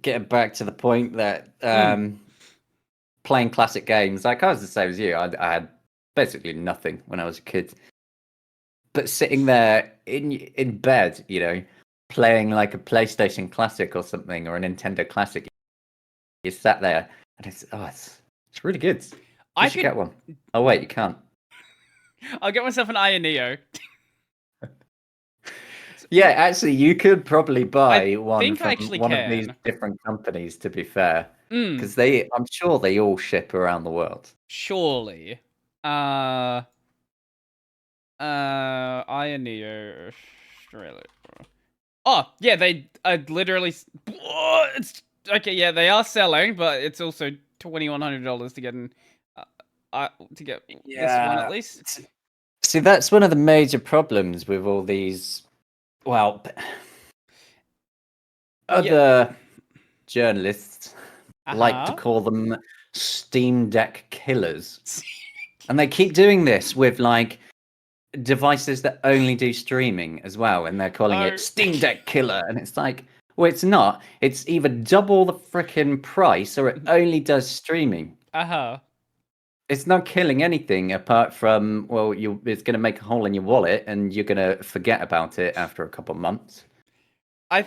getting back to the point that Mm. playing classic games, like I was the same as you. I had basically nothing when I was a kid, but sitting there in bed, playing like a PlayStation Classic or something, or a Nintendo Classic, you sat there and it's really good. You I should get could. one. Oh wait, you can't. I'll get myself an Iron Neo. Yeah, actually, you could probably I buy one think I from actually one of these can. different companies, to be fair, Mm. because I'm sure they all ship around the world. Surely. Uh. Iron Neo Australia. Oh yeah, they literally. It's okay. Yeah, they are selling, but it's also $2,100 to get uh, to get this one at Yeah. least. See, that's one of the major problems with all these, well, Yeah. other journalists Uh like to huh. call them Steam Deck killers. And they keep doing this with like devices that only do streaming as well, and they're calling Oh. it Steam Deck killer. And it's like, well, it's not. It's either double the freaking price or it only does streaming. Uh huh. It's not killing anything apart from, well, it's going to make a hole in your wallet and you're going to forget about it after a couple of months. I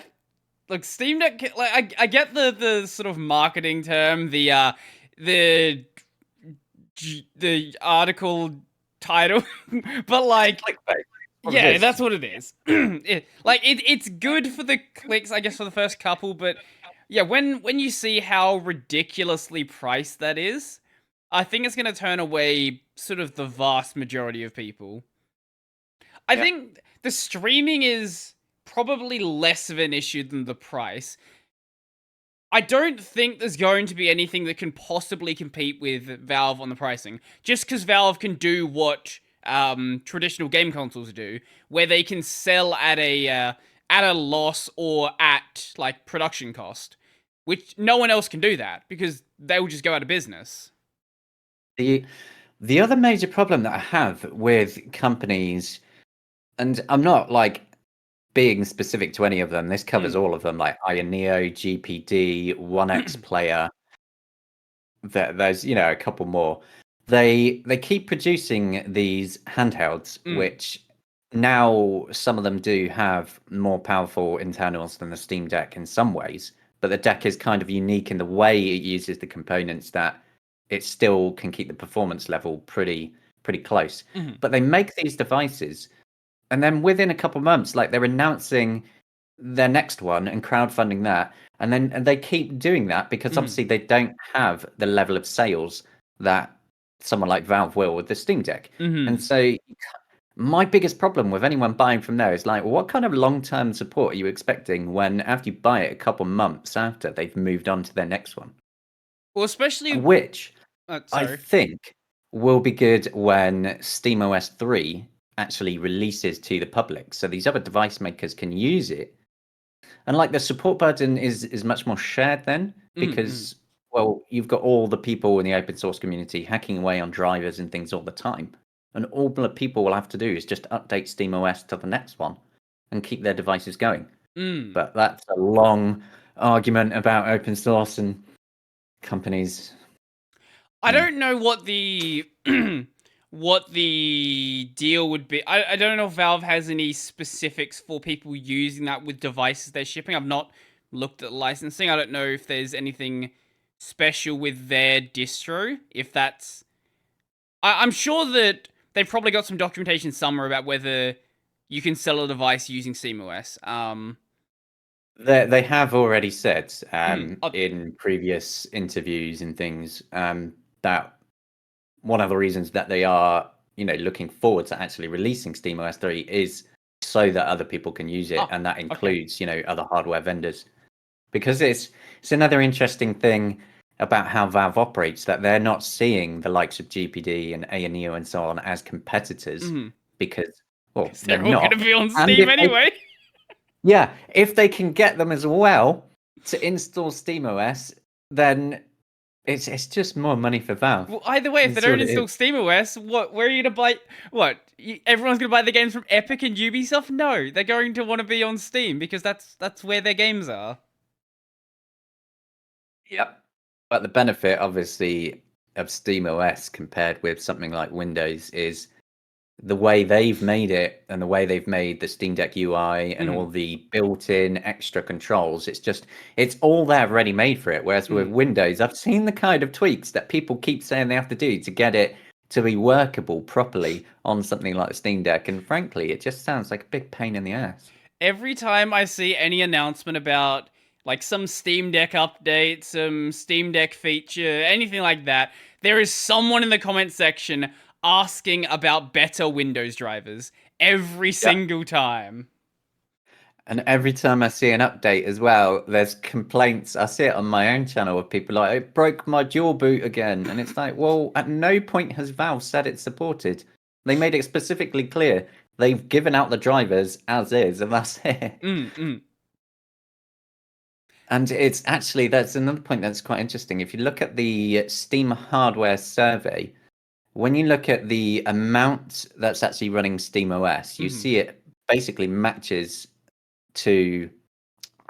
Like Steam Deck. Like I get the sort of marketing term, the the article title, but like Clickbait. What it yeah, is. that's what it is. It's good for the clicks, I guess, for the first couple, but yeah, when you see how ridiculously priced that is, I think it's gonna turn away sort of the vast majority of people. I Yeah. think the streaming is probably less of an issue than the price. I don't think there's going to be anything that can possibly compete with Valve on the pricing. Just because Valve can do what traditional game consoles do, where they can sell at a loss or at like production cost, which no one else can do that because they will just go out of business. The the other major problem that I have with companies, and I'm not like being specific to any of them, this covers Mm, all of them, like Ioneo, GPD, One X Player. There's a couple more. They keep producing these handhelds, mm, which now some of them do have more powerful internals than the Steam Deck in some ways, but the deck is kind of unique in the way it uses the components that it still can keep the performance level pretty close. mm, But they make these devices, and then within a couple months, like they're announcing their next one and crowdfunding that, and they keep doing that because mm, obviously they don't have the level of sales that someone like Valve will with the Steam Deck. And mm. so my biggest problem with anyone buying from there is like, what kind of long-term support are you expecting when after you buy it a couple months after they've moved on to their next one? Well, especially. Which I Sorry. think will be good when SteamOS 3 actually releases to the public, so these other device makers can use it. And like the support burden is much more shared then, Mm, mm. because well, you've got all the people in the open source community hacking away on drivers and things all the time. And all the people will have to do is just update SteamOS to the next one and keep their devices going. Mm. But that's a long argument about open source and companies. I Mm. don't know what the what the deal would be. I don't know if Valve has any specifics for people using that with devices they're shipping. I've not looked at licensing. I don't know if there's anything special with their distro. If that's, I'm sure that they've probably got some documentation somewhere about whether you can sell a device using SteamOS. They have already said Oh, in previous interviews and things that one of the reasons that they are, looking forward to actually releasing SteamOS 3 is so that other people can use it, oh, and that okay. includes, other hardware vendors. Because it's another interesting thing about how Valve operates, that they're not seeing the likes of GPD and ANEO and so on as competitors Mm-hmm. because, well, Because they're they're all gonna not. be on And Steam anyway. if they can get them as well to install SteamOS, then it's just more money for Valve. Well, either way, if they That's what don't it install is. SteamOS, what? Where are you gonna buy? What? Everyone's gonna buy the games from Epic and Ubisoft? No, they're going to want to be on Steam because that's where their games are. Yep. But the benefit, obviously, of SteamOS compared with something like Windows is the way they've made it and the way they've made the Steam Deck UI and all the built-in extra controls. It's all there ready made for it. Whereas with Windows, I've seen the kind of tweaks that people keep saying they have to do to get it to be workable properly on something like the Steam Deck. And frankly, it just sounds like a big pain in the ass. Every time I see any announcement about like some Steam Deck update, some Steam Deck feature, anything like that, there is someone in the comment section asking about better Windows drivers every single time. And every time I see an update as well, there's complaints. I see it on my own channel of people like, it broke my dual boot again. And it's like, well, at no point has Valve said it's supported. They made it specifically clear. They've given out the drivers as is, and that's it. And it's actually, that's another point that's quite interesting. If you look at the Steam hardware survey, when you look at the amount that's actually running SteamOS, you see it basically matches to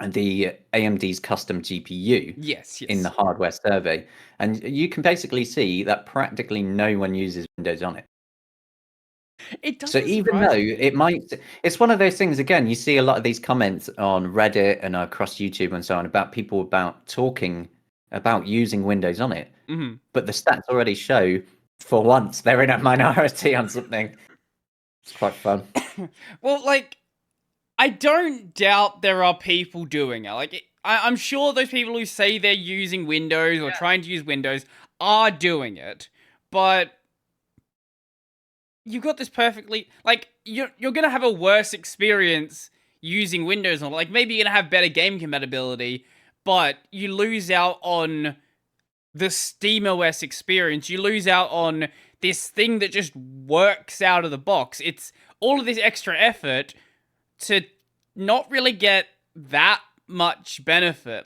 the AMD's custom GPU in the hardware survey. And you can basically see that practically no one uses Windows on it. It doesn't So even though it might, it's one of those things, again, you see a lot of these comments on Reddit and across YouTube and so on about people about talking about using Windows on it. But the stats already show, for once, they're in a minority on something. It's quite fun. Well, like, I don't doubt there are people doing it. Like, I'm sure those people who say they're using Windows or trying to use Windows are doing it. But you got this perfectly... Like, you're going to have a worse experience using Windows. Like, maybe you're going to have better game compatibility, but you lose out on the SteamOS experience. You lose out on this thing that just works out of the box. It's all of this extra effort to not really get that much benefit.